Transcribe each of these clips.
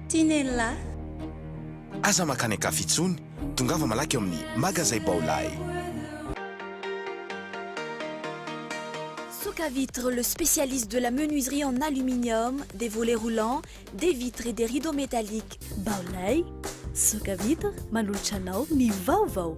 Tinella. Aza makany akafitsony, tongava malaky amin'ny magasin Baolay. Vitre, le spécialiste de la menuiserie en aluminium, des volets roulants, des vitres et des rideaux métalliques. Baolay, Soka Vitre, Manolotranao, ny VAOVAO.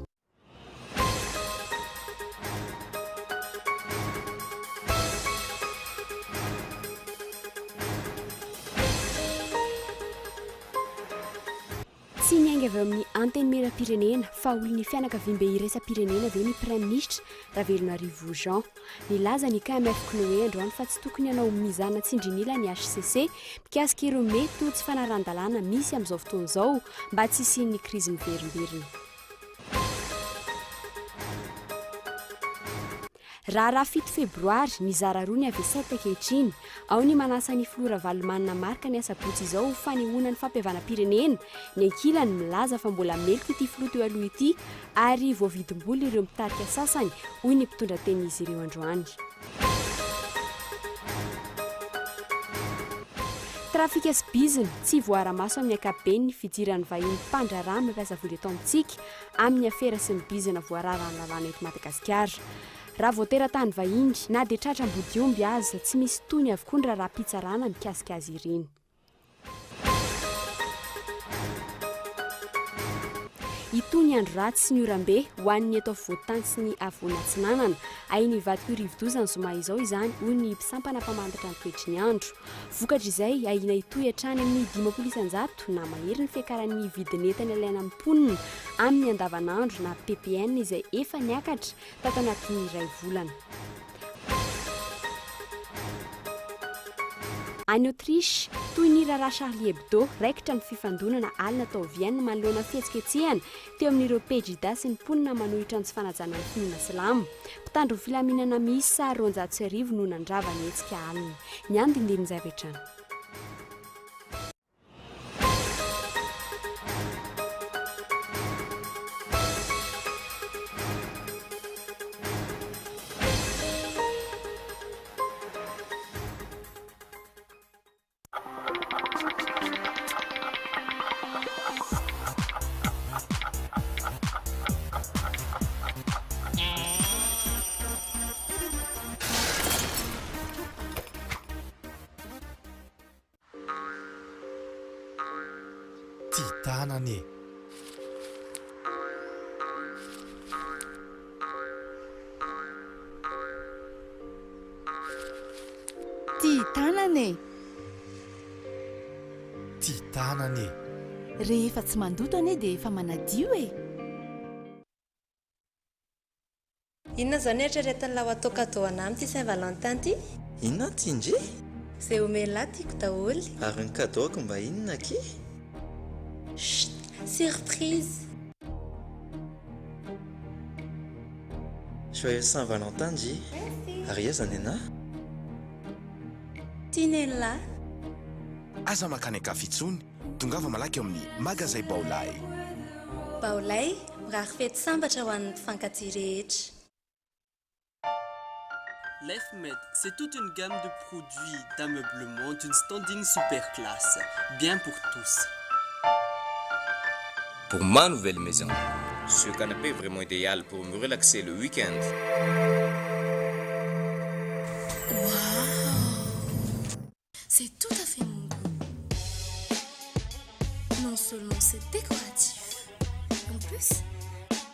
Tsy niainga avy amin'ny anteny mera-pirenena fa olon'ny fianakaviam-be iresa-pirenena ve ny prime ministre Ravelonarivo Jean. Nilaza ny KMF Knoe androany fa tsy tokony hanao mizana tsindrinila ny HCC mikasika ireo mety ho tsy fanaran-dalàna misy amin'izao fotoana izao mba tsy hisian'ny krizy miverimberina. Raha 7 febroary mizara roa ny avy7 ankehitriny ao ny manasa ny flora valomanina marika ny asabotsy izao fanehoana ny fampihavana-pirenena ny ankilany milaza fa mbola meloko ity filoha teo aloha ity ary voavidim-bola ireo mitarika sasany hoy ny mpitondra teny izy ireo androany. Trafika sy bizina tsy voara-maso amin'ny ankapobeny ny fidiran'ny vahiny mpandrarano mampiasa vola eto amintsika amin'ny afera sy ny bizina voararan'ny lalàna eto Madagasikara. Raha voatera-tany vahiny na dia tratra-mbody omby aza tsy misy tony avokoa ny raharaham-pitsarana mikasika azy ireny. Itony andro ratsy sy ny oram-be ho an'ny eto afovoan-tany sy ny avoan'atsinanana ainy ivadika rivodozany zoma izao izany hoy ny mpisampana mpamantatra ny toetry ny andro. Vokatra izay aina itoy hatrany amin'ny 500 na mahery ny fiakaran'ny vidin'entana ilaina amin'ny mponina amin'ny andavanandro na PPN izay efa niakatra tato anatin'ny iray volana. Any Autriche, toy ny raharaha Charlie Hebdo, raikitra ny fifandonana alina tao Vienne manoloana fihetsiketsehana teo amin'ireo pejida sy ny mponina manohitra ny tsy fanajana ny finoana silamo. Mpitandro ny filaminana miisa 250 no nandrava ny hetsika alina. Ny andindinin'izay avy hatrany. Titanane. Titanane. Titanane. Rehefa tsy mandoto ane dia efa manadio e. Inona zao ny eritreretin'ilay ho atao cadeau an'ahy ty Saint-Valentin ty? Inona ty ndre? Izay omena tiako daholo. Ary ny cadeau-ko mba inona ky? Chut, surprise. Joyeux Saint-Valentin J. Ary aiza ny anahy? Tinella. Aza makany akafitsony, tongava malaky amin'ny magasin Baolay. Baolay, mirary fety sambatra ho an'ny mpifankatia rehetra. L'EFMED, c'est toute une gamme de produits d'ameublement d'une standing super classe, bien pour tous. Pour ma nouvelle maison, ce canapé est vraiment idéal pour me relaxer le week-end. Waouh! C'est tout à fait mon goût. Non seulement c'est décoratif, en plus,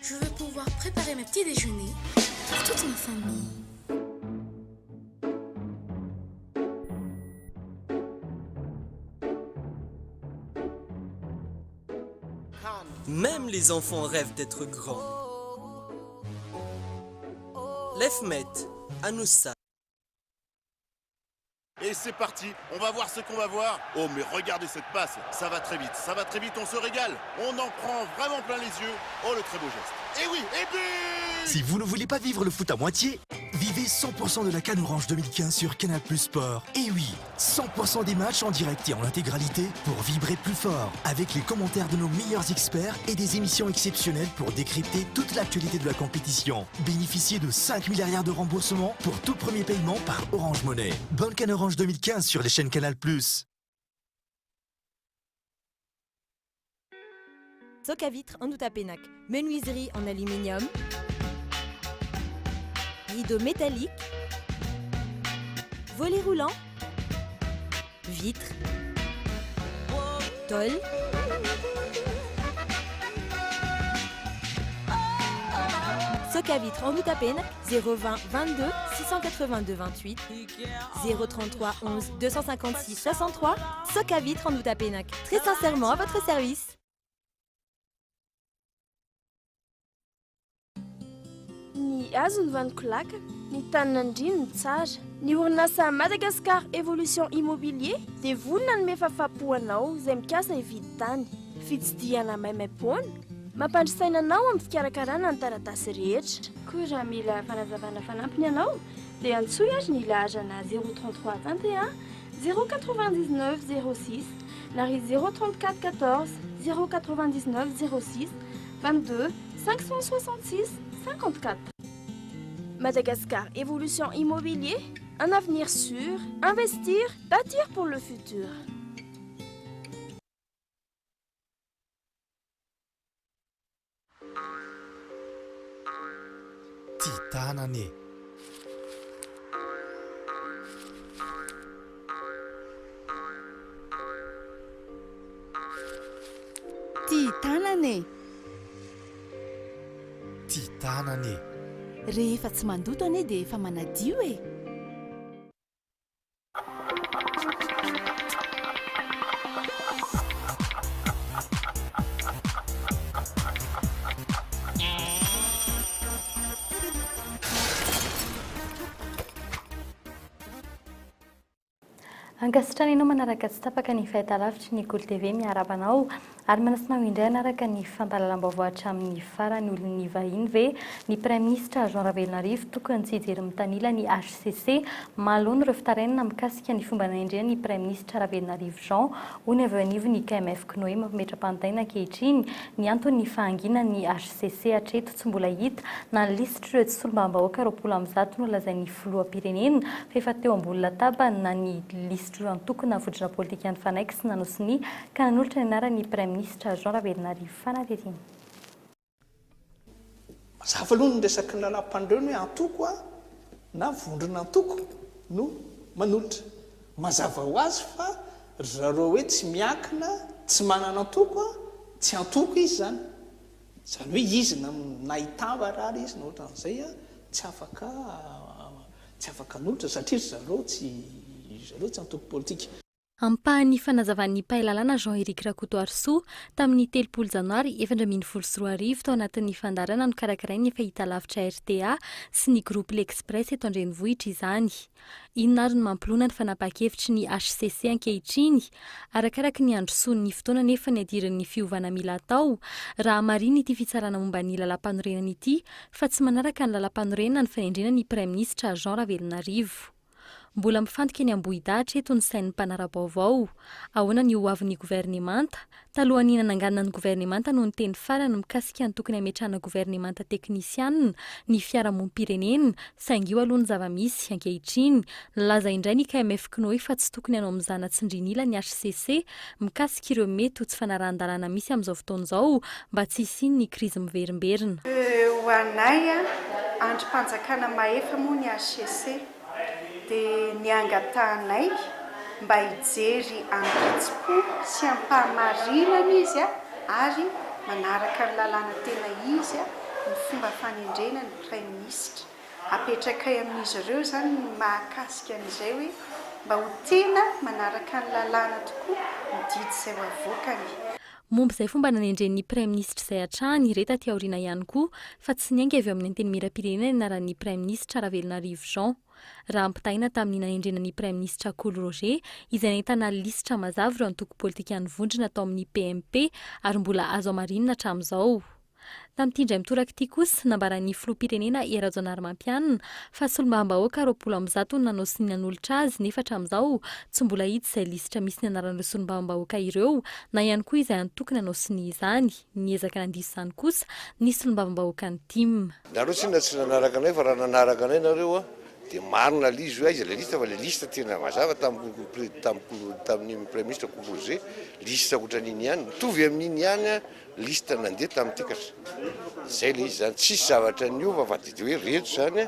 je vais pouvoir préparer mes petits déjeuners pour toute ma famille. Même les enfants rêvent d'être grands. L'EFMED, à nous ça. Et c'est parti, on va voir ce qu'on va voir. Oh mais regardez cette passe, ça va très vite, on se régale. On en prend vraiment plein les yeux. Oh le très beau geste. Et oui, et but! Si vous ne voulez pas vivre le foot à moitié, vivez 100% de la CAN Orange 2015 sur Canal+ Sport. Et oui, 100% des matchs en direct et en intégralité pour vibrer plus fort. Avec les commentaires de nos meilleurs experts et des émissions exceptionnelles pour décrypter toute l'actualité de la compétition. Bénéficiez de 5 milliards de remboursements pour tout premier paiement par Orange Money. Bonne CAN Orange 2015 sur les chaînes Canal+. Soc à vitre en Outapenac. Menuiserie en aluminium. Rideaux métalliques. Volets roulants. Vitres. Tôle. Soc à vitre en Outapenac. 020 22 682 28 033 11 256 63. Soc à vitre en Outapenac. Très sincèrement à votre service. Ny azo ny vanikolaka, ny tanin'andrino ny tsara. Ny orinasa Madagascar Évolution Immobilier dia vonona ny mefafapoanao izay mikasa hividy tany. Fitsidihana maimaimpoana, mampandrisaina anao amin'ny fikarakarana ny taratasy rehetra. Koa raha mila fanazavana fanampiny ianao dia antsoy azy ny ilazana 033 21 099 06 na ry 034 14 099 06 22 566 54. Madagascar Évolution Immobilier, un avenir sûr, investir, bâtir pour le futur. Titanane. Titanane. Titanane. Rehefa tsy mandoto ane dia efa manadio e. Ankasitrana ianao manaraka tsy tapaka ny fahitalavitra ny KOLO TV miarabanao ary manasina indray anaraka ny fampahalalam-baovao hatramin'ny farany olon'ny vahiny ve ny Prime Ministre Jean Ravelnarivo tokony tsy hijery mitanila ny HCC mahalony ireo fitarainana mikasika ny fomba naendrena ny Prime Ministre Ravelnarivo Jean hoy ny avy anivo ny KMF Knoe mampimetra-pantaina ankehitriny ny antony fahangina ny HCC hatreto tsy mbola hita na ny lisitra ireo tsy solombam-bahoaka 20 no lazain'ny filoham-pirenena fa efa teo ambony latabany na ny lisitra antokona vodrina politika ny fanaika sy nanosiny ka nanolotra ny anarany Prime Ministre Jean Ravelnarivo fanatetiny. Mazava aloha ny resaky ny lalam-pandreny hoe antoko na vondrona antoko no manolotra. Mazava ho azy fa zareo hoe tsy miankina, tsy manana antoko, tsy antoko izy zany. Zany hoe izy nahitava rary izy na ohatran'izay tsy afaka nolotra satria zareo tsy antoko politika. Ampahany fanazavan'ny mpahalalana Jean-Éric Rakotoarso tamin'ny 30 Janoary 2024 tao anatin'ny fandarana no karakarain'ny fahitalavitra RTA sy ny groupe l'Express eto Andrenivohitra izany. Inona ary no mampilona ny fanapahan-kevitry ny HCC ankehitriny arakaraka ny androsoan'ny fotoana nefa ny adiran'ny fiovana mila atao raha mariny ity fitsarana momba ny lalam-panorenana ity fa tsy manaraka ny lalam-panorenana ny fanendrena ny Prime Ministre Jean Ravelnarivo. Mbola mifantoka eny Ambohidahatra eto ny sain'ny mpanara-baovao. Ahoana ny hoavin'ny governemanta, talohan'iny nanganana ny governemanta no ny teny farany mikasika ny tokony hametrahana governemanta teknisianina ny fiarahamonim-pirenena, saingy io aloha ny zava-misy ankehitriny. Laza indray ny KMF Knoe fa tsy tokony hanao mizana tsindrinila ny HCC mikasika ireo mety ho tsy fanarahan-dalàna misy amin'izao fotoana izao mba tsy hisiany ny krizy miverimberina. Ho anay androm-panjakana mahefa moa ny HCC dia ny angatahanay mba hijery ampitsipo sy ampahamarinana izy ary manaraka ny lalàna tena izy ny fomba fanendrena ny Prime Ministre. Apetrakay amin'izy ireo zany ny mahakasika an'izay hoe mba ho tena manaraka ny lalàna tokoa ny didy izay ho avoakany. Momba izay fomba nanendren'ny Prime Ministre izay hatrany reta ty aoriana ihany koa fa tsy niainga avy amin'ny anteny miram-pirenena anaran'ny Prime Ministre Ravelnarivo Jean. Raha ampitaina tamin'ny nanendrena ny Prime Ministre Kolo Roger izay nahitana lisitra mazava ireo antoko politika ny vondrona tao amin'ny PMP ary mbola azo amarinina hatramin'izao. Tamin'ity indray mitoraka ity kosa nambaran'ny filoham-pirenena Rajaonarimampianina fa solombam-bahoaka 20 no nanao sy nanolotra azy nefa hatramin'izao tsy mbola hita izay lisitra misy ny anaran'ireo solombam-bahoaka ireo na ihany koa izay antokony nanao sy ny izany. Niezaka nandiso izany kosa ny solombam-bahoaka ny TIM. Nareo tsy nanaraka anay fa raha nanaraka anay nareo dia marina lizy io aiza le lista fa le lista tena mazava tamin'ny premier ministre composé lista ohatran'iny ihany mitovy amin'iny ihany lista nandeha tamin'n'tikatra zay le izy zany tsisy zavatra niova fa de hoe reto zany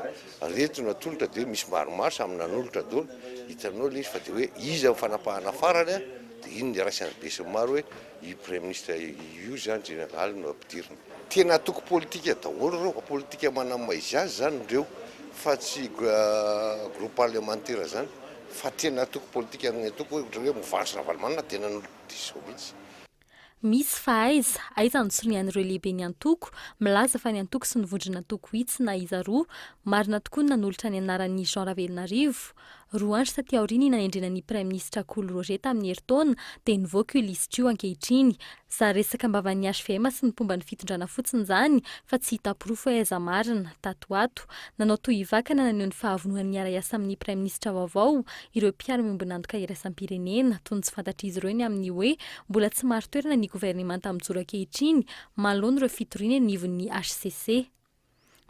reto natolotra de hoe misy maromaro samy nanolotra dolo hitanao le izy fa de hoe izy fanapahana farany dia iny ny raisany be sy maro hoe i premier ministre io zany général no ampidirina tena atoko politika daholo reo politika manamaizy azy zany reo fa tsy groupe parlementaire zany fa tena atoko politika atoko hoe mivarotra valmanana tena nolodiso mihitsy. Misy fa aiza ny soloan'ireo lehibe ny antoko, milaza fa ny antoko sy ny vondrona antoko hitsy na iza roa, marina tokoa nanolotra ny anaran'ny Jean Ravelonarivo. Roa andro taty aoriana nanendrena Prime Ministre Kolo Roger tamin'ny herintaona dia nivoaka io lista io ankehitriny. Resaka mbavan'ny HVM sy ny pomba ny fitondrana fotsiny zany fa tsy hita porofo aiza marina tato ato. Nanao toy ivakana naneho ny fahavononan'ny ara-iasa amin'ny Prime Ministre vaovao ireo mpiara-miombonantoka iraisam-pirenena toy ny tsy fantatr'izy ireo ny amin'ny hoe mbola tsy maro toerana ny gouvernemanta mijoro ankehitriny manoloana ireo fitoriana nivon'ny HCC.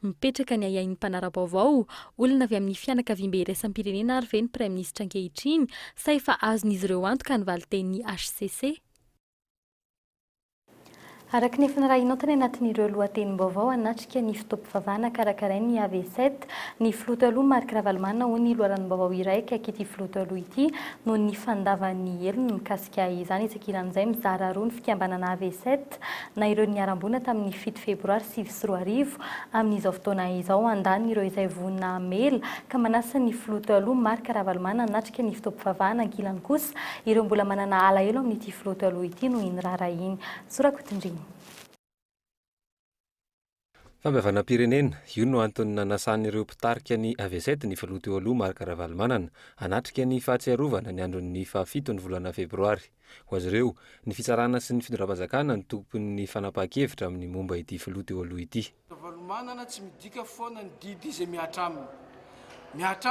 Mipetraka ny ayain'ny mpanara-baovao, olona avy amin'ny fianakaviam-be iraisam-pirenena ary ve ny Prime Ministre ankehitriny sa efa azon'izy ireo antoka ny valiten'ny HCC. Araka ny efa narahinao tany anatin'ireo lohatenim-baovao anatrika ny fitaom-pivavahana karakarain'ny AV7 ny filoha taloha Marc Ravalomanana ho ny loharanom-baovao iray akaiky ity filoha taloha ity no ny fandavan'ny heliny mikasika izany itsakiran'izay mizara roa ny fikambanana AV7 na ireo niarambona tamin'ny 7 febroary 2024 amin'izao fotoana izao andany ireo izay vonina mela ka manasa ny filoha taloha Marc Ravalomanana anatrika ny fitaom-pivavahana ankilany kosa ireo mbola manana alahelo amin'ity filoha taloha ity no inrarahiny. Sorakotindriny. Fambiavanam-pirenena io no antony nanasan'ireo mpitarika ny AV7 ny filoha teo aloha Marc Ravalomanana hanatrika ny fahatsiarovana ny andron'ny 7 ny volana febroary. Ho azy ireo ny fitsarana sy ny fitondram-panjakana ny tompon'ny fanapahan-kevitra amin'ny momba ity filoha teo aloha ity. Ravalomanana tsy midika foana ny didy izay miatra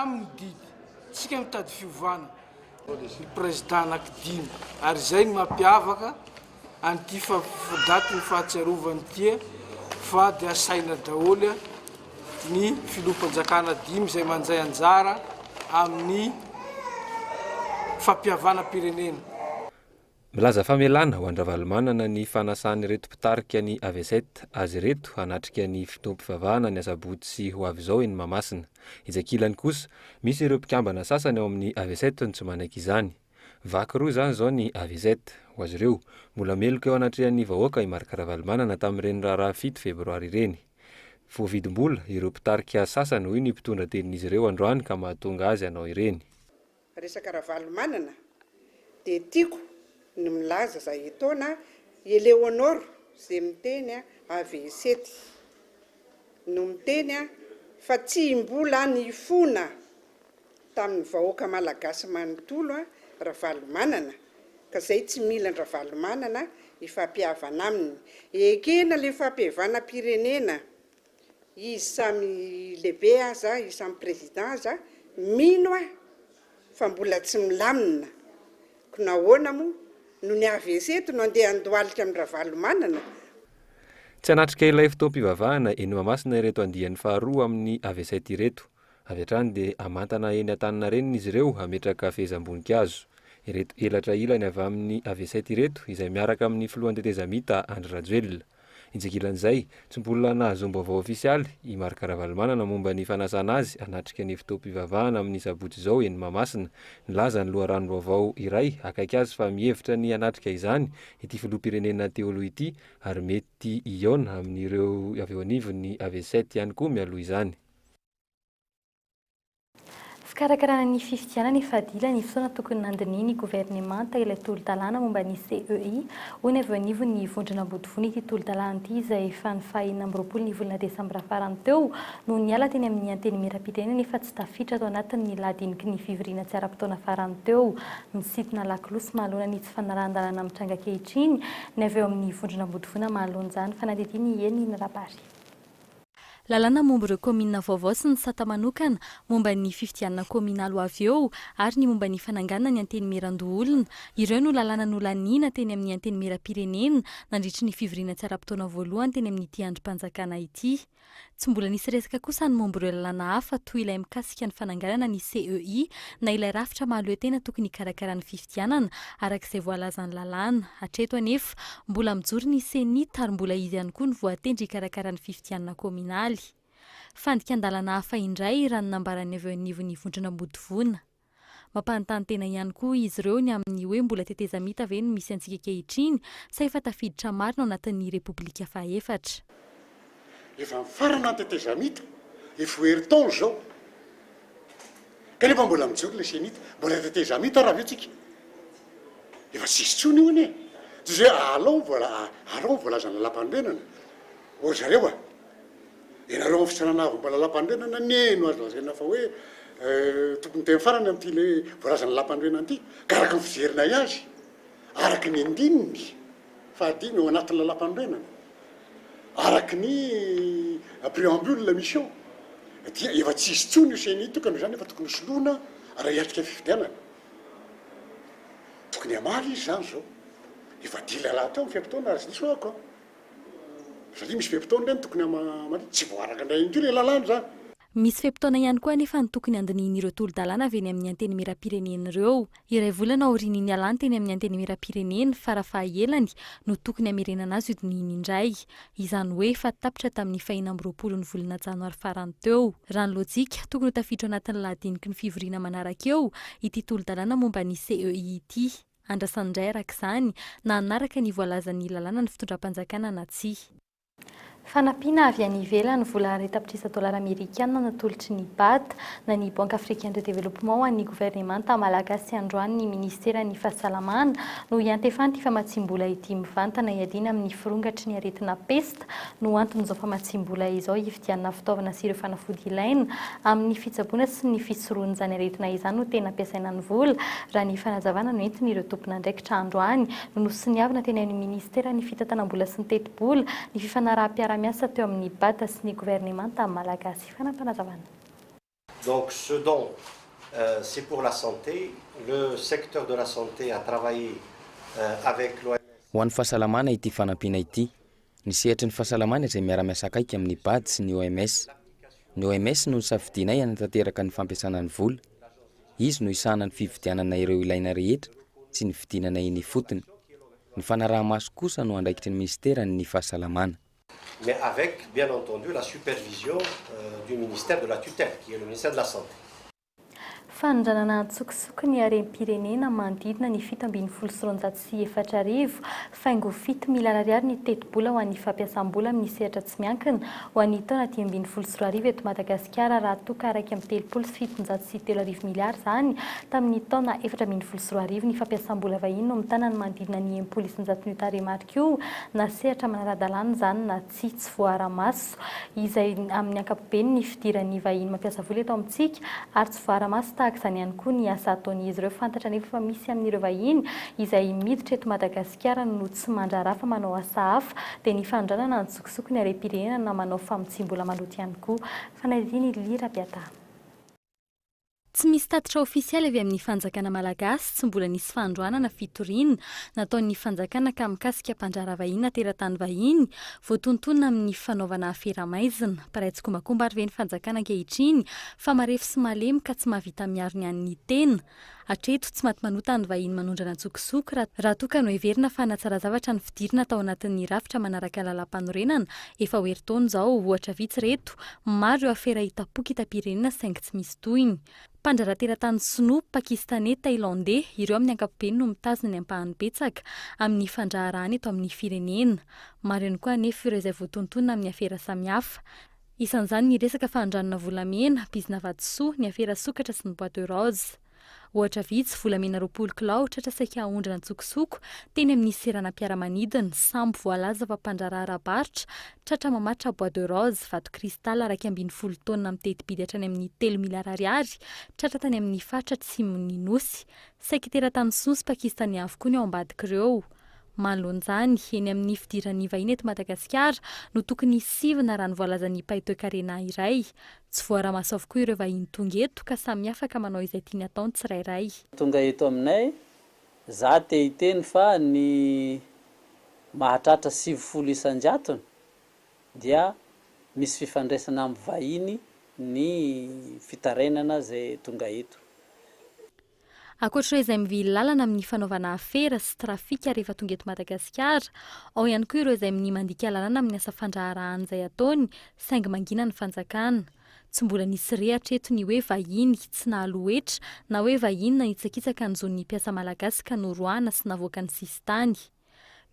aminy didy tsika mitady fiovana ny président anankidimy ary izay ny mampiavaka an'ity daty ny fahatsiarovany ity fa dia asaina daholo ny filoham-panjakana dimy izay manjay anjara amin'ny fampihavana-pirenena. Milaza famelana ho an-Ravalomanana ny fanasany reto mpitarika ny AV7 azy reto hanatrika ny fitaom-pivavahana ny asabotsy sy ho avy izao eny Mahamasina. Ijakilany kosa misy ireo mpikambana sasany ao amin'ny AV7 ny tsy manaiky izany. Vaky roa zany zao ny AV7. Ho azy ireo mbola meloka eo anatrehan'ny vahoaka i Marc Ravalomanana tamin'ireny raharaha 7 febroary ireny. Voavidim-bola ireo mpitarika sasany hoy ny mpitondra tenin'izy ireo androany ka mahatonga azy anao ireny. Resaka Ravalomanana dia tiako ny milaza zay etaona Eleonora izay miteny AV7 no miteny fa tsy mbola ny fona tamin'ny vahoaka malagasy manontolo Ravalomanana ka zay tsy mila Ravalomanana ifampihavana aminy ekena le fampihavana-pirenena izy samy lehibe aza izy samy président aza mino fa mbola tsy milamina ko nahoana moa no ny AV7 no andeha andohalika amin'ny Ravalomanana. Tsy anatrika ilay fitaom-pivavahana eny Mahamasina ireto andiany faharoa amin'ny AV7 ireto. Avy hatrany dia amantana eny Antaninarenina izy ireo hametraka fehezam-boninkazo. Ireto elatra ilany avy amin'ny AV7 ireto izay miaraka amin'ny filohan'ny tetezamita Andry Rajoelina. Injakilan'izay tsy mbola nahazo-baovao ofisialy i Marc Ravalomanana momba ny fanasana azy hanatrika ny fitaom-pivavahana amin'ny sabotsy izao eny Mahamasina. Nilaza ny loharanom-baovao iray akaiky azy fa mihevitra ny hanatrika izany ity filoham-pirenena teo aloha ity ary mety iona amin'ireo avy eo anivon'ny AV7 ihany koa mialoha izany. Fikarakarana ny fifidianana ny fadila ny fotoana tokony nandiniany gouvernemanta ilay tolo-dalàna momba ny CEI ho ny avy eo anivon'ny vondrona ambodivony ity tolo-dalàna ity izay efa ny fahaenina amby roapolo ny volana desambra farany teo no niala teny amin'ny anteny miram-pirenena efa tsy tafiditra tao anatin'ny ladiniky ny fivoriana tsy ara-potoana farany teo misintona lakolosy mahalona ny tsy fanarahan-dalàna mitranga ankehitriny ny avy eo amin'ny vondrona ambodivony mahalona izany fanadidiny eny ny rabary. Lalàna momba ireo komina vaovao sy ny sata manokana momba ny fifidianana kominaly ho avy eo ary ny momba ny fananganana ny anteny miran-doholona. Ireo no lalàna nolaniana teny amin'ny anteny miram-pirenena nandritry ny fivoriana tsy ara-potoana voalohany teny amin'ity androm-panjakana ity. tsy mbola nisy resaka kosa ny momba ireo lalàna hafa toy ilay mikasika ny fananganana ny CEI na ilay rafitra mahaloha tena tokony hikarakarana fifidianana arak'izay voalazan'ny lalàna. Hatreto anefa mbola mijoro ny senita ary mbola izy ihany koa ny voatendry hikarakarana fifidianana kominaly. Fandikan-dalana hafa indray raha ny nambarany avy eo anivon'ny vondrona modivona. Mampanontany tena ihany koa izy ireo ny amin'ny hoe mbola tetezamita ve no misy antsika kehitriny sa efa tafiditra marina ao anatin'ny repoblika fahefatra. Efa farana tetezamita efa heritao zao kanefa mbola mijoro le senita mbola tetezamita raha vetsika efa tsisy tsony io ane tsy zay alao voalazana lalam-pandrenana o zareo ianareo amin'ny fitsanana avy mbola lalam-pandrenana neno azo lazaina fa hoe tokony teny farany amin'ity le voalazana lalam-pandrenana ity ka araka ny fijerina azy araky ny andininy fahadimy eo anatin'ny lalam-pandrenana araky ny préambule la mission dia efa tsisy tsony io senita ka noho zany efa tokony soloana raha hiatrika fifidianana tokony amaly izy zany zao efa dila laha teo fiampitaona ary sy diso ako satria misy fiampitaona reny tokony amaly tsy voaraka indray inty le lalàna zany. Misy fiampitaona ihany koa anefa ny tokony andinihin'ireo tolo-dalàna avy eny amin'ny anteny miram-pirenena ireo. Iray volana aorian'ny alàna teny amin'ny anteny miram-pirenena fa raha fahaelany no tokony hamerenana azy hodinihiny indray. Izany hoe efa tapitra tamin'ny 20 volana janoary farany teo. Raha ny lojika tokony ho tafiditra anatin'ny lahadiniky ny fivoriana manaraka eo ity tolo-dalàna momba ny CEI ity. Andrasany indray arak'izany na anaraka ny voalazan'ny lalàna ny fitondram-panjakana na tsia. Fanampiana avy any ivelany vola $100 amerikana natolotry ny BAD na ny Banque africaine de développement an'ny gouvernemanta malagasy androany ny ministera ny fahasalamana no iantefanty famatsim-bola ity mivantana iadina amin'ny firongatry ny aretina pesta no anton'izao famatsim-bola izao ividianana fitaovana sy ireo fanafody ilaina amin'ny fitsaboana sy ny fisoroana izany aretina izany no tena ampiasaina ny vola raha ny fanazavana no entiny ireo tompona andraikitra androany no nosiniavana teny amin'ny ministera ny fitantanam-bola sy ny teti-bola ny fifanaraha-piara-miasa teo amin'ny BAD sy ny gouvernemanta malagasy fanampanazavana. Donc ce don, c'est pour la santé. Le secteur de la santé a travaillé avec l'OMS. Ho an'ny fahasalamana ity fanampiana ity. Ny sehatry ny fahasalamana izay miara-miasa akaiky amin'ny BAD sy ny OMS. Ny OMS no nisafidianay hanatanteraka ny fampiasana ny vola. Izy no isahana ny fividianana ireo ilaina rehetra sy ny vidinana iny fotony. Ny fanaraha-maso kosa no andraikitry ny ministera ny fahasalamana. Mais avec, bien entendu, la supervision du ministère de la tutelle, qui est le ministère de la Santé. Fanondranana antsokosoko ny harem-pirenena manodidina ny 7.4 faingo 7 miliara ariary ny teti-bola ho an'ny fampiasam-bola amin'ny sehatra tsy miankina ho an'ny taona 10.4 eto Madagasikara raha toka araiky amin'ny 7.7 miliara zany tamin'ny taona 4.4 ny fampiasam-bola vahiny no mitana ny manodidina ny 9.9 taremarika io na sehatra manara-dalàna zany na tsy voara-maso izay amin'ny ankapobeny ny fidiran'ny vahiny mampiasa vola eto amintsika ary tsy voara-maso izany ihany koa ny asa ataon'izy ireo fantatra nefa fa misy amin'ireo vahiny izay miditra eto Madagasikara no tsy mandraraha fa manao asa hafa dia ny fanondranana antsokosoko ny harem-pirenena na manao famitsim-bola maloto ihany koa. Fanadiny Lira Biata. Tsy misy tatitra ofisialy avy amin'ny fanjakana malagasy tsy mbola nisy fandroanana fitoriana nataon'ny fanjakana ka mikasika mpandrara vahiny na teratany vahiny voatontonona amin'ny fanaovana afera-maizina paraitsy kombakomba ary ve ny fanjakana ankehitriny fa marefo sy malemy ka tsy mahavita miaro ny an'ny tena. Hatreto tsy maty manota ny vahiny manondrana antsokosoko raha toka no heverina fa natsara zavatra ny fidirina tao anatin'ny rafitra manaraka lalam-panorenana efa ho herintaona izao ohatra vitsy reto maro ireo afera hitapoky hitam-pirenena saingy tsy misy tohiny. Mpandrara teratany sinoa pakistanais tailandais ireo amin'ny ankapobeny no mitazona ny ampahany betsaka amin'ny fandraharahany eto amin'ny firenena. Maro ihany koa anefa ireo izay voatontonona amin'ny afera samihafa. Isan'izany ny resaka fandranana volamena, bizina vatosoa, ny afera sokatra sy ny boîte de rose. Ohatra vitsy volamena 20 kilao tratra saika ahondrana antsokosoko teny amin'ny seranam-piaramanidina sambo voalaza fa mpandraraha arabaritra tratra mamatra boîte de rose vato kristal araiky 12 taona amin'ny teti-bidy hatrany amin'ny 3 miliara ariary tratra tany amin'ny fatra Tsimony Nosy saika teratany sosy pakistany avokoa ny ao ambadika ireo. Manoloan'izany eny amin'ny fidiran'ny vahiny eto Madagasikara no tokony sivana raha ny voalazan'ny paito-karena iray. Tsy voara-maso avokoa ireo vahiny tonga eto ka samy afaka manao izay tiany ataony tsirairay. Tonga eto aminay za te hiteny fa ny mahatratra 70 isan-jatony dia misy fifandraisana amin'ny vahiny ny fitarainana zay tonga eto. Ankoatra izay mivily lalana amin'ny fanaovana afera sy trafika rehefa tonga eto Madagasikara, ao ihany koa ireo izay mandika lalana amin'ny asa fandraharahana izay ataony saingy mangina ny fanjakana. Tsy mbola nisy rehatra eto ny hoe vahiny tsy nahaloetra na hoe vahiny na nitsakitsaka ny zon'ny mpiasa malagasy ka noroana sy navoaka ny sisy tany.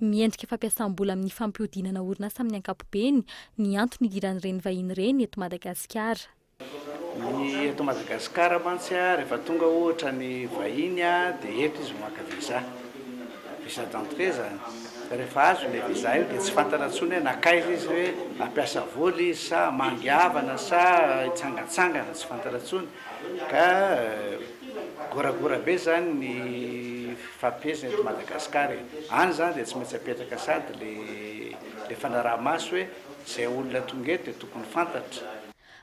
Miendrika fampiasam-bola amin'ny fampihodinana orinasa amin'ny ankapobeny ny antony idiran'ireny vahiny ireny eto Madagasikara. Ny eto Madagasikara mantsy rehefa tonga ohatra ny vahiny dia eto izy maka visa d'entrée zany. Rehefa azo ilay visa io dia tsy fantana intsony hoe nakaiza izy hoe hampiasa voly izy sa mangiavana sa hitsangatsangana, tsy fantana intsony ka goragora be zany ny fampiasana eto Madagasikara. Any zany dia tsy maintsy apetraka sady le fanaraha-maso hoe izay olona tonga eto dia tokony fantatra.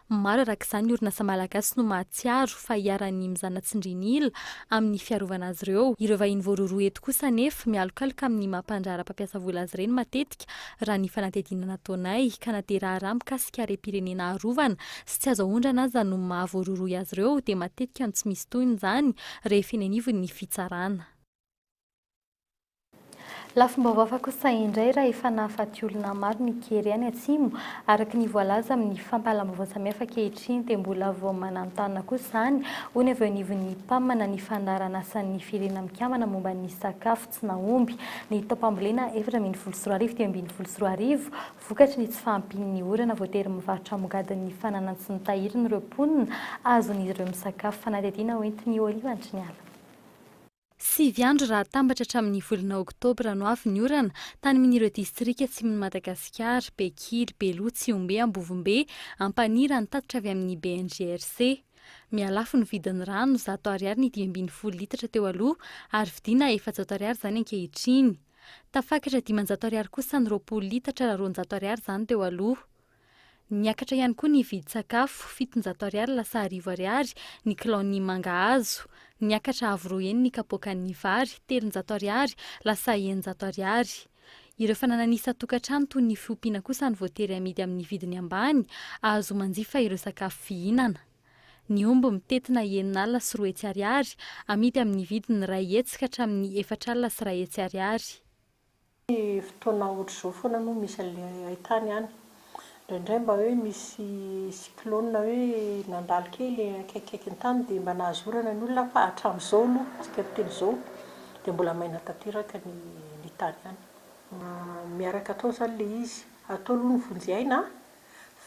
Maro arak'izany ny orinasa malagasy no mahatsiaro fa hiarany mizana tsindrinila amin'ny fiarovana azy ireo. Ireo vahiny voaroroa eto kosa nefa mialokaloka amin'ny mampandrara mpampiasa vola azy ireny matetika raha ny fanatedinana nataonay ka naterahara mikasika harem-pirenena harovana sy tsy azo ahondrana aza no mahavoaroroa azy ireo dia matetika no tsy misy toyny izany rehefa eny anivony ny fitsarana. Lafim-baovao kosa indray raha efa nahafaty olona maro ny kery any atsimo araka ny voalaza amin'ny fampahalam-baovao samihafa ankehitriny dia mbola vao mananotana kosa izany ho ny avy anivon'ny mpamana ny fandarana asan'ny firenena mikambana momba ny sakafo tsy nahomby ny taopambolena 2024 vokatry ny tsy fahampian'ny orana voatery mivarotra mogadin'ny fananany sy ny tahiriny ireo mponina azon'izy ireo misakafo fanadihadiana hoentiny Oliva Antriniala. 7 andro raha tambatra hatramin'ny volana Oktobra no avy ny orana tany amin'ireo distrika atsimon'ny Madagasikara, Bekily, Beloha, Ombe, Ambovombe, Ampanira ny tatitra avy amin'ny BNGRC. Mialafo ny vidin'ny rano 100 ariary ny 210 litatra teo aloha ary vidiana 400 ariary zany ankehitriny. Tafakatra 500 ariary kosa ny 20 litatra 200 ariary zany teo aloha. Niakatra ihany koa ny vidy sakafo 700 ariary lasa 10 ariary ny kilaon'ny mangahazo. Niakatra avroeny ny kapoakan'ny vary 300 ariary lasa 100 ariary. Ireo fanananisa tokantrano toy ny fiompiana kosa ny voatery amidy amin'ny vidiny ambany azo manjifa ireo sakafo fihinana. Ny omby mitetina 1 alina sy 2 hetsy ariary amidy amin'ny vidiny 2 hetsy ka hatramin'ny 4 alina sy 2 hetsy ariary. Fotoana ohatr'izao foana no misy ahitany any. Indray mba hoe misy cyclone hoe nandalo kely akaikikaiky ny tany dia mba nahazorana ny olona fa hatramin'izao no tsika teny izao dia mbola maina tanteraka ny tany any. Miaraka atao zany le izy atao aloha ny vonjy-aina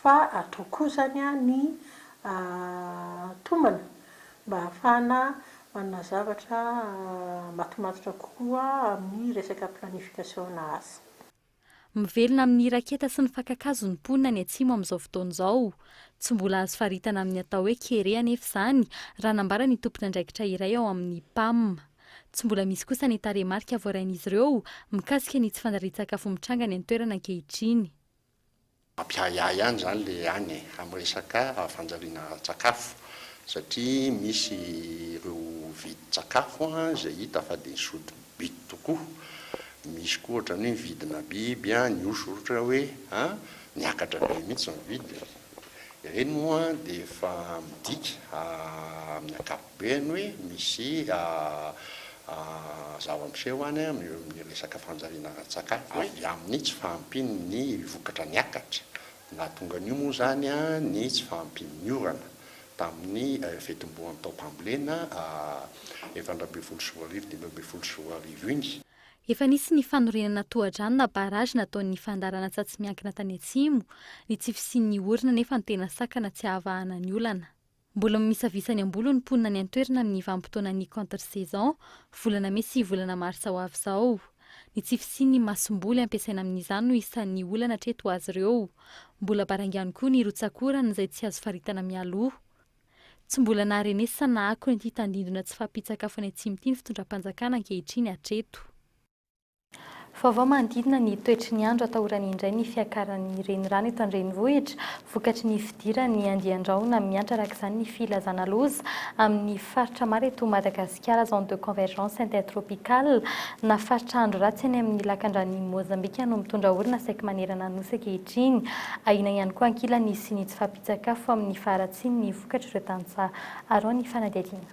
fa atao koa zany ny tomana mba ahafahana manana zavatra matomatotra kokoa amin'ny resaka planification azy. Mivelona amin'ny raketa sy ny fankakazo ny mponina ny atsimo amin'izao fotoana izao. Tsy mbola azo faritana amin'ny atao hoe kere anefa izany raha nambara ny tompon'andraikitra iray ao amin'ny PAM. Tsy mbola misy kosa ny taremarika voarain'izy ireo mikasika ny tsy fandrarian-tsakafo mitranga ny toerana ankehitriny. Mampiahiahy ihany zany le any amin'ny resaka fanjariana sakafo satria misy ireo vidin-tsakafo izay hita fa dia sody bity tokoa. Misy koa ohatrany hoe vidina biby ny osy ohatra hoe niakatra be mihitsy ny vidy. Ireny moa dia efa midika amin'ny ankapobeny hoe misy zava-miseho any amin'ny resaka fanjariana sakafo amin'ny tsy fahampiany ny vokatra niakatra. Nahatonga an'io moa zany ny tsy fahampiany ny orana tamin'ny fetim-boan'ny taopambolena 2024 iny. Efa nisy ny fanorenana toha-drano na barazy nataon'ny fandarana tsatsy miankina tany atsimo, ny tsy fisian'ny orana nefa ny tena sakana tsy ahavahana ny olana. Mbola misavisany ambolo ny mponina ny antoerana amin'ny vanim-potoana ny contre saison, volana May sy volana Marsa ho avy izao. Ny tsy fisian'ny masom-boly ampiasaina amin'izany no isan'ny olana hatreto azy ireo. Mbola barangany koa ny rotsakorana izay tsy azo faritana mialoha. Tsy mbola naharenesana na ako ny tandindona tsy fampitsakafo ny atsimo ity ny fitondram-panjakana ankehitriny hatreto. Vaovao manodidina ny toetry ny andro atahorany indray ny fiakaran'ny renirano eto an-drenivohitra, vokatry ny fidirany andian-drahona miantra arak'izany ny filazana loza amin'ny faritra maro eto Madagasikara, zone de convergence intertropicale na faritra andro ratsy any amin'ny lakan-drano Mozambika no mitondra orina saika manerana nosy ankehitriny. Ahina ihany koa ankilany sy ny tsy fampitsakafo amin'ny faratsiny ny vokatra ireo tantsaha arao ny fanadihadiana.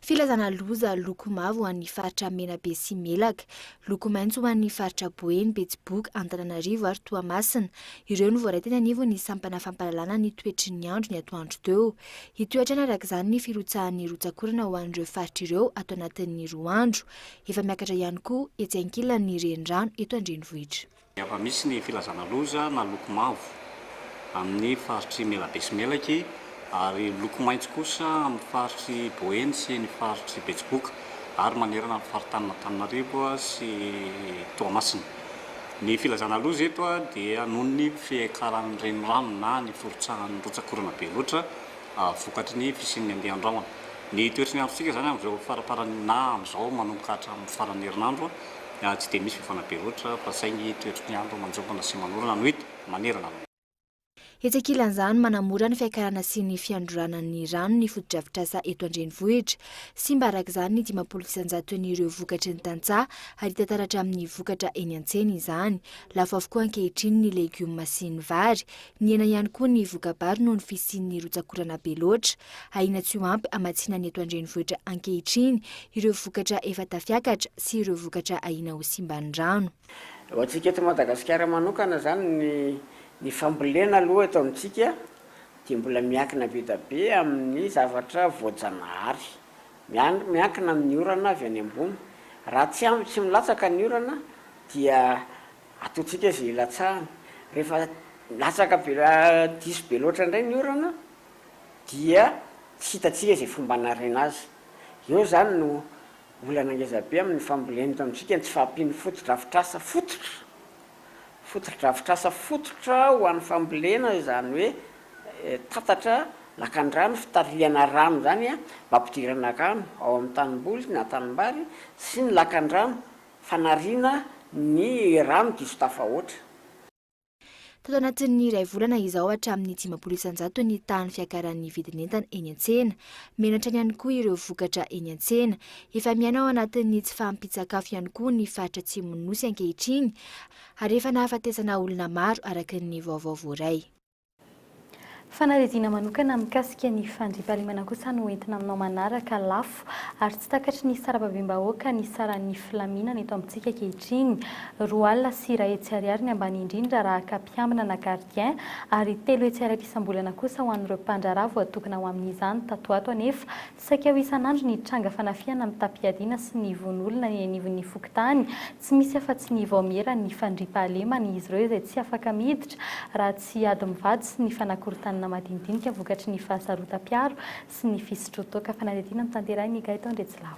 Filazana loza loko mavo ho an'ny faritra Menabe sy Melaka, loko maitso ho an'ny faritra Boeny, Betsiboka, Antananarivo ary Toamasina. Ireo no voaray teny anivo ny sampana fampalalana ny toetry ny andro ny atoandro teo. Hitoetrana arak'izany ny firotsahan'ny rotsakorana ho an'ireo faritra ireo ato anatin'ny roa andro. Efa miakatra ihany koa etsy ankilan'ny renirano eto an-drenivohitra. Efa misy ny filazana loza na loko mavo amin'ny faritry Menabe sy Melaka, ary loko maitso kosa amin'ny faritry Boeny sy ny faritry Betsiboka ary manerana ny faritany sy Toamasina. Ny filazana loza eto dia noho ny fiakaran'ny renirano na ny forotsahan'ny rotsakorana be loatra vokatry ny fisian'ny andian-drahona. Ny toetry ny androntsika zany amin'izao faraparany na amin'izao manomboka hatramin'ny faran'ny herinandro tsy dia misy fifana be loatra fa saingy toetry ny andro manjombana sy manorana no hita manerana. Etsy ankilan'izany manamora ny fiakarana sy ny fiandroranan'ny rano ny foto-drafitrasa eto an-drenivohitra. Sy mba arak'izany ny 500 ireo vokatry ny tantsaha ary tantaratra amin'ny vokatra eny an-tsena izany. Lafo avokoa ankehitriny ny legioma sy ny vary. Ny hena ihany koa ny voka-bary noho ny fisian'ny rotsakorana be loatra. Ahina tsy ho ampy amatsinany eto an-drenivohitra ankehitriny ireo vokatra efa tafiakatra sy ireo vokatra ahina ho simban'ny rano. Ho antsika eto Madagasikara manokana zany ny fambolena aloha eto amintsika dia mbola miankina be da be amin'ny zavatra voajanahary. Miankina amin'ny orana avy any ambony. Raha tsy milatsaka ny orana dia ataontsika izay ilatsahana. Rehefa latsaka diso be loatra indray ny orana dia tsy hitatsika izay fomba hanarena azy. Eo zany no olana ngeza be amin'ny fambolena eto amintsika tsy fahampiany foto-drafitrasa fototra ho an'ny fambolena izany hoe tatatra lakan-drano fitarihana rano zany mampidirana rano ao amin'ny tanimboly na tanimbary sy ny lakan-drano fanariana ny rano diso tafahoatra. Tato anatin'ny iray volana izao hatramin'ny 500 ny tany fiakaran'ny vidin'entana eny an-tsena. Menatra ihany koa ireo vokatra eny an-tsena. Efa miaina ao anatin'ny tsy fahampitsakafo ihany koa ny faritra Atsimo ny Nosy ankehitriny ary efa nahafatesana olona maro araka ny vaovao voaray. Fanadihadiana manokana mikasika ny fandriam-pahalemana kosa no entina aminao manaraka lafo ary tsy takatry ny sarababim-bahoaka ny saran'ny filaminana eto amintsika ankehitriny. 2 alina sy 1 hetsy ariary ny ambany indrindra raha kampiambina na gardien ary 3 hetsy ariary isam-bolana kosa ho an'ireo mpandraharaha voatokana ho amin'izany tato ato anefa saika ho isan'andro ny tranga fanafiana amin'ny tapiadiana sy ny von'olona ny anivon'ny fokontany. Tsy misy afa-tsy ny vaomiera ny fandriam-pahalemana izy ireo izay tsy afaka miditra raha tsy ady mivady sy ny fanakorontanana madinidinika vokatry ny fahasarotam-piaro sy ny fisotrotoaka. Fanadihadiana mitanterahy ny gaito Andretsilavo.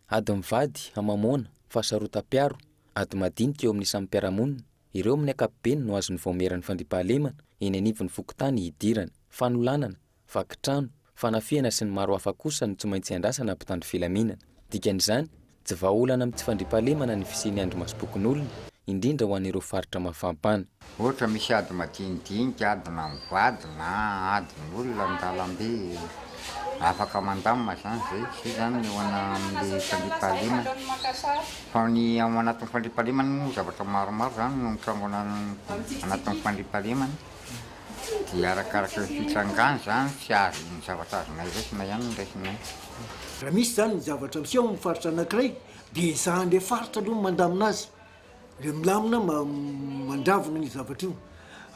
Ady mivady, amamoana, fahasarotam-piaro, ady madinika eo amin'ny samy mpiaramonina, ireo amin'ny ankapobeny no azony vaomeran'ny fandriam-pahalemana eny anivon'ny fokontany hidirana, fanolanana, vakitrano, fanafiana sy ny maro hafa kosa ny tsy maintsy andrasana mpitandro filaminana. Dikan'izany, tsy vahaolana amin'ny tsy fandriam-pahalemana ny fisian'ny andro masopokon'olona indrindra ho an'ireo faritra mafampana. Ohatra misy ady madinidinika, adina mivady na adin'olona an-dalambe afaka mandamina zany zay zany ho an'ilay fandriam-pahalemana. Fa ny ao anatin'ny fandriam-pahalemana no zavatra maromaro zany no mitrango anatin'ny fandriam-pahalemana dia arakaraka ny fitsangana zany sy azy ny zavatra azonay raisina ihany ny raisinay. Raha misy zany ny zavatra miseho amin'ny faritra anankiray dia zahan'ilay faritra aloha mandamina azy. Le milamina mandravona ny zavatra io.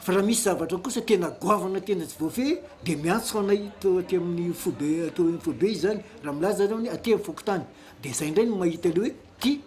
Fa raha misy zavatra kosa tena goavana tena tsy voafehy dia miantso anay aty amin'ny fobe zany raha milaza zany hoe aty amin'ny fokontany dia izay indray no mahita le hoe ty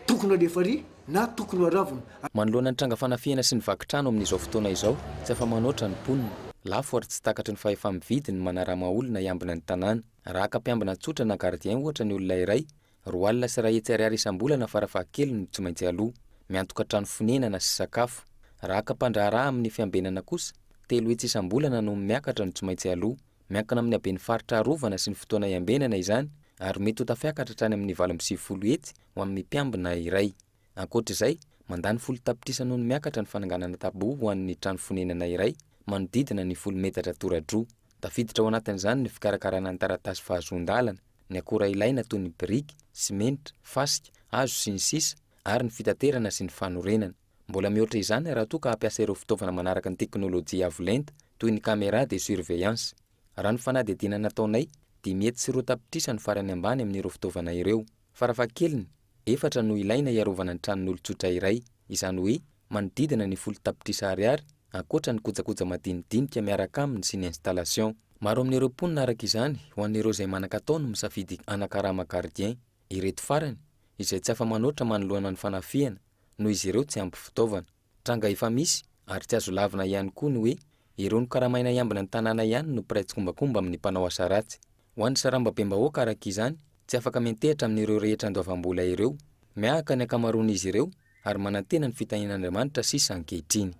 tokony alefa ary na tokony haravona. Manoloana ny tranga fanafiana sy ny vakitrano amin'izao fotoana izao tsy afa manoatra ny mponina. Lafo ary tsy takatry ny fahefa-mividy ny manarama olona iambina ny tanàna. Raha kampiambina tsotra na gardien ohatra ny olona iray 2 alina sy 1 hetsy ariary isam-bolana farafahakeliny no tsy maintsy aloha. Miantoka trano fonenana sy sakafo. Raha kampandraharaha amin'ny fiambenana kosa 3 hetsy isam-bolana no miakatra no tsy maintsy aloha. Miankina amin'ny haben'ny faritra arovana sy ny fotoana iambenana izany ary mety ho tafiakatra hatrany amin'ny 20 hetsy ho amin'ny mpiambina iray. Ankoatr'izay, mandany folo tapitrisa noho ny miakatra ny fananganana tabo ho an'ny trano fonenana iray manodidina ny 10 metatra toradroa. Tafiditra ao anatin'izany ny fikarakarana ny taratasy fahazoan-dalana, ny akora ilaina toy ny biriky, simenitra, fasika, hazo sy ny sisa, ary ny fitaterana sy ny fanorenana. Mbola mihoatra izany raha toa ka hampiasa ireo fitaovana manaraka ny teknolojia avolenta toy ny caméra de surveillance. Raha ny fanadihadiana nataonay, 10 hetsy sy 2 tapitrisa ny farany ambany amin'ireo fitaovana ireo. Farafahakeliny, 4 no ilaina iarovana ny tranon'olon-tsotra iray, izany hoe manodidina ny 10 tapitrisa ariary, ankoatra ny kojakoja madinidinika miaraka aminy sy ny installation. Maro amin'ireo mponina araka izany ho an'ireo izay manan-katao no misafidy anakarama gardien. Ireto farany izay tsy afa-manoatra manoloana ny fanafihana noho izy ireo tsy ampy fitaovana. Tranga efa misy ary tsy azo lavina ihany koa ny hoe ireo no karamaina iambina ny tanàna ihany no mpiray tsikombakomba amin'ny mpanao asa ratsy. Ho an'ny sarambabem-bahoaka araka izany, tsy afaka mentehitra amin'ireo rehetra andoavam-bola ireo, miahaka ny akamaroan'izy ireo ary manantena ny fitahian'Andriamanitra sisa ankehitriny.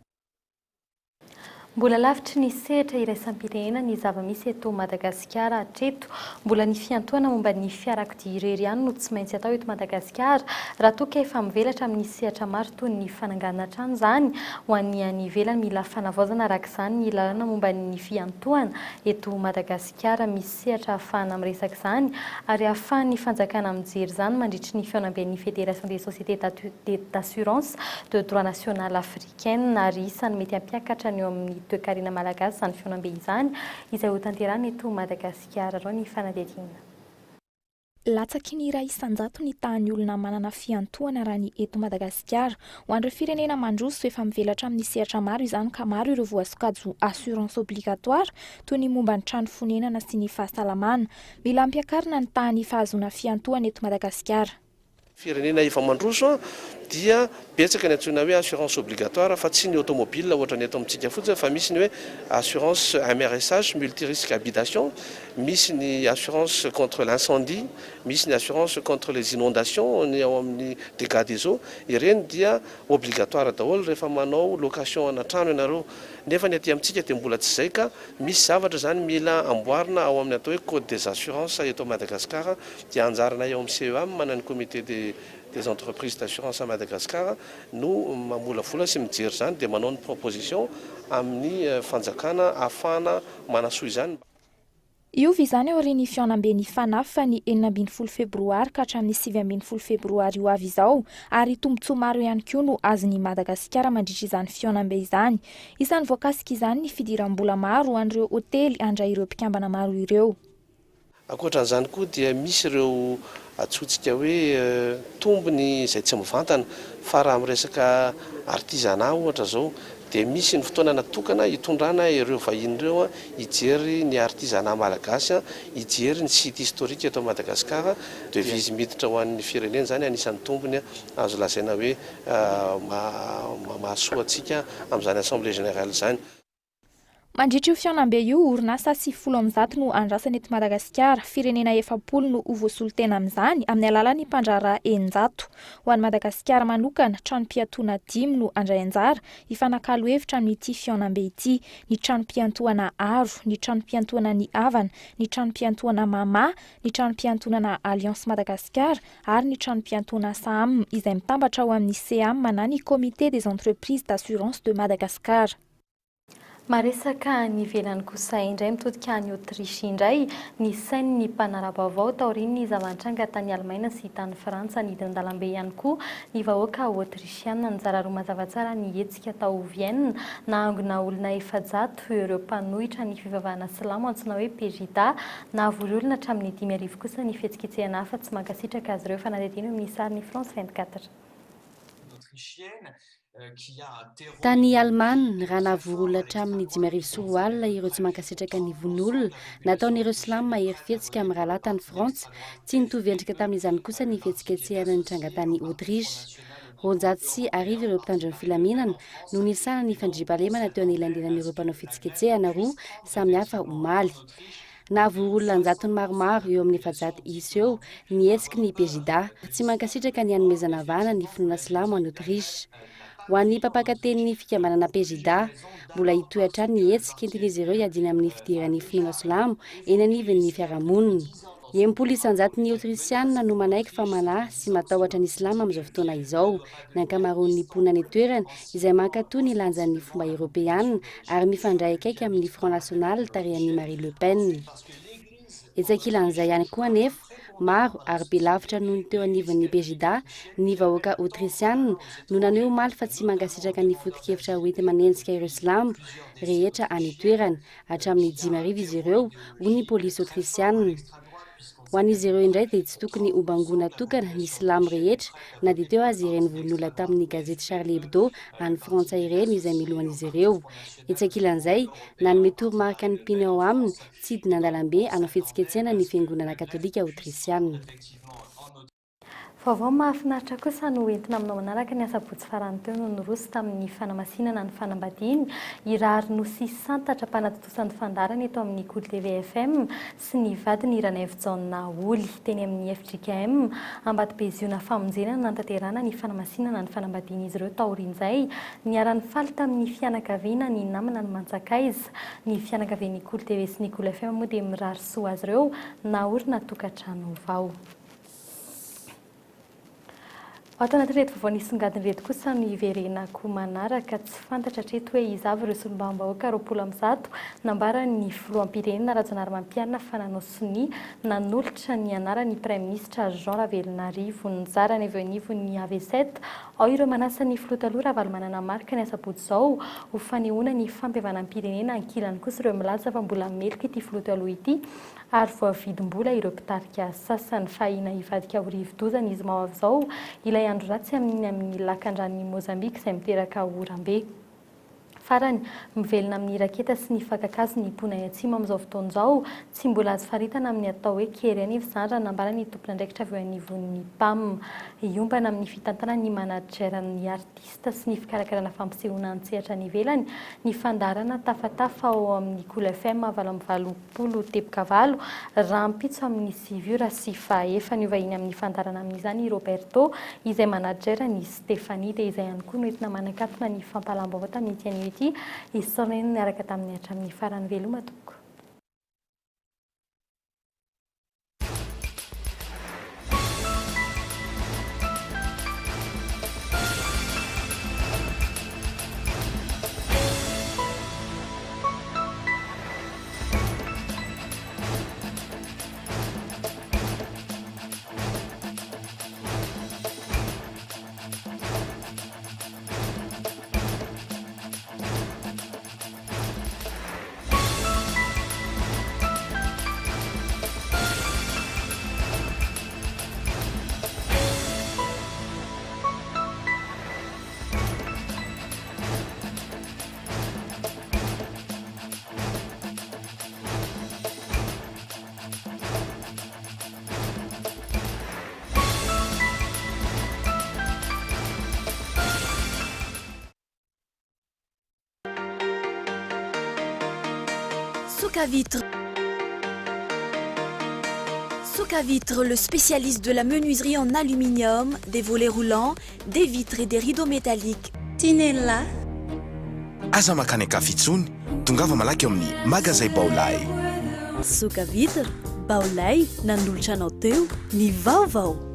Mbola lavitry ny sehatra iraisam-pirenena ny zava-misy eto Madagasikara hatreto. Mbola ny fiantoana momba ny fiarakodia irery ihany no tsy maintsy atao eto Madagasikara raha toa ka efa mivelatra amin'ny sehatra maro toy ny fananganana trano izany. Ho an'ny any ivelany mila fanavaozana araka izany ny lalàna momba ny fiantoana eto Madagasikara, misy sehatra ahafahana miresaka izany ary ahafahan'ny fanjakana mijery izany mandritry ny fiaonam-ben'ny Fédération des Sociétés d'assurance de droit national africaine ary isany mety hampiakatra ny eo amin'ny toekarena malagasy izany fiaonam-be izany izay ho tanterahana eto Madagasikara rao ny fanadihadiana. Latsaky ny iray isan-jato ny tahan'ny olona manana fiantohana raha ny eto Madagasikara. Ho an'ireo firenena mandroso efa mivelatra amin'ny sehatra maro izany ka maro ireo voasokajy assurance obligatoire toy ny momba ny trano fonenana sy ny fahasalamana. Mila ampiakarina ny tahan'ny fahazoana fiantohana eto Madagasikara. Firenena efa mandroso dia betsaka ny antsoina hoe assurance obligatoire fa tsy ny automobile ohatra ny eto amintsika fotsiny fa misy ny hoe assurance MRSH multirisque habitation, misy ny assurance contre l'incendie, misy ny assurance contre les inondations ny ao amin'ny dégâts des eaux. Ireny dia obligatoire daholo rehefa manao location ana trano ianareo. Nefa ny aty amintsika dia mbola tsy zay ka misy zavatra zany mila amboarina ao amin'ny atao hoe code des assurances eto Madagasikara dia anjaranay ao amin'ny CEA manana comité des entreprises d'assurance à Madagascar no mamolavola sy mijery zany dia manao ny proposition amin'ny fanjakana ahafahana manasoa izany. Io izany ao ny fiaonam-ben'ny FANAF fa ny 12 febroary ka hatramin'ny 7 febroary io avy izao ary tombontsoa maro ihany koa no azon'ny Madagasikara mandritra izany fiaonam-be izany. Isan'ny voakasika izany ny fidiram-bola maro an'ireo hotely handray ireo mpikambana maro ireo. Ankoatran'izany koa dia misy ireo atsotsika hoe tombony izay tsy mivantana fa raha amin'ny resaka artisanat ohatra zao dia misy ny fotoana natokana hitondrana ireo vahiny ireo hijery ny artisanat malagasy, hijery ny site historique eto Madagasikara, devise miditra ho an'ny firenena zany anisan'ny tombony azo lazaina hoe mahasoa antsika amin'izany assemblée générale zany. Mandritra io fiaonam-be io orinasa 70 no andrasana eto Madagasikara, firenena 7 no ho voasolo-tena amin'izany amin'ny alalan'ny mpandraharaha 900. Ho an'ny Madagasikara manokana, trano-piantohana 10 no andray anjara hifanakalo hevitra amin'ity fiaonam-be ity: ny trano-piantohana Aro, ny trano-piantohana ny Avana, ny trano-piantohana Mama, ny trano-piantohana Alliance Madagasikara ary ny trano-piantohana Sam izay mitambatra ao amin'ny CEAM na ny comité des entreprises d'assurance de Madagascar. Maresaka ny ivelany kosa indray mitodika any Autriche indray ny sainy ny mpanara-baovao taoriny ny zava-nitranga tany Alemaina sy tany Frantsa ny hidin-dalambe ihany koa ny vahoaka Autrichiana nizara roa mazava tsara ny hetsika tao Vienne nahangona olona 700 ireo mpanohitra ny fivavahana silamo antsoina hoe pejida nahavory olona hatramin'ny 5,000 kosa ny fihetsiketsehana hafa tsy mankasitraka azy ireo fanadihadiana amin'ny sariny France 24. Tany Alemana raha nahavory olona hatramin'ny 5,000 sy roa alina ireo tsy mankasitraka ny von'olona nataon'ireo silamo mahery fihetsika amin'ny rahalahy tany Frantsa, tsy nitovy endrika tamin'izany kosa ny fihetsiketsehana nitranga tany Autriche. 250 ireo mpitandro ny filaminana no nisana ny fandriam-pahalemana teo anelandelan'ireo mpanao fihetsiketsehana roa samihafa omaly. Nahavory olona 100 maromaro eo amin'ny 700 isa eo nihetsiky ny pejida tsy mankasitraka ny hanomezana vahana ny finoana silamo any Autriche. Ho an'ny mpampakateny fikambanana pejida mbola hitoetra ny hetsika entin'izy ireo hiadina amin'ny fidiran'ny finoana silamo eny anivon'ny fiarahamonina. Empolo isanjato ny autrisiana no manaiky fa manahy sy matahotra ny islama amin'izao fotoana izao. Ny ankamaroan'ny mponina ny toerana izay mankatoa ny lanjan'ny fomba eropeanina ary mifandray akaiky amin'ny Front National tarihan'ny Marie Le Pen. Etsakilan'izay ihany koa anefa maro ary be lavitra noho ny teo anivon'ny Belgida, ny vahoaka autrisiana no naneho maly fa tsy mangasitraka ny foto-kevitra hoenty manenjika ireo silamo rehetra any toerana hatramin'ny 5,000 izy ireo hoy ny polisy autrisiana. Ho an'izy ireo indray dia tsy tokony ho bangona tokana ny silamo rehetra na dia teo azy ireny volon'olona tamin'ny gazety Charlie Hebdo any Frantsa ireny izay milohan'izy ireo. Etsakilan'izay nanome toromarika ny mpino ao aminy tsy hidina an-dalambe hanao fihetsiketsehana ny fiangonana katolika autrisiana. Vaovao mahafinaritra kosa no entina aminao manaraka ny asabotsy farany teo no noroso tamin'ny fanamasinana ny fanambadiany irary no sy santatra mpanatotosan'ny fandarana eto amin'ny KOLO TV FM sy ny vadiny Iranay Vijaona Oly teny amin'ny FJKM ambatobeziona famonjena nantanterana ny fanamasinana ny fanambadiany izy ireo taorin'izay niara-ny faly tamin'ny fianakaviana ny namana ny Manjakaiza ny fianakavian'ny KOLO TV sy ny KOLO FM moa dia mirary soa azy ireo naorina tokantrano vao. Ato anaty reto vaovao nisongadiny reto kosa no iverenako manaraka tsy fantatra hatreto hoe izavy ireo solombavambahoaka 20 nambara ny filoam-pirenena Rajaonarimampianina fa nanao soni nanolotra ny anaran'ny Praiminisitra Jean Ravelonarivo nizara ny avy anivo ny AV7 ao ireo manasa ny filotaloha Ravalo manana marika ny asabotsy izao ho fanehoana ny fampihavanam-pirenena ankilany kosa ireo milaza fa mbola melika ity filotaloha ity ary voavidim-bola ireo mpitarika sasany fahina hivadika ho rivo-dozana izy mao avy izao ilay andro ratsy amin'ny lakan-dran'ny Mozambika izay miteraka oram-be. Farany mivelona amin'ny raketa sy ny fakakazo ny ponay atsimo amin'izao fotoana izao tsy mbola azo faritana amin'ny atao hoe kery anivo izany raha nambara ny tompona andraikitra avy eo anivon'ny PAM iombana amin'ny fitantana ny manageran'ny artista sy ny fikarakarana fampisehoana an-tsehatra ny ivelany ny fandarana tafatafa ao amin'ny KOLO FM 720 tebokavalo raha mpitso amin'ny 7 sy fahefa ny ovahiny amin'ny fandarana amin'izany Roberto izay managera ny Stéphanie dia izay ihany koa no entina manakatona ny fampalam-baovao tamin'ny tianio ity isorany niaraka tamin'ny hatramin'ny farany veloma toko. Soca-vitre, le spécialiste de la menuiserie en aluminium, des volets roulants, des vitres et des rideaux métalliques. Tinella. Aza makany akafitsony, tongava malaky amin'ny magazay Baolay. Soca-vitre, Baolay, nanolotra anao teo, ny vaovao.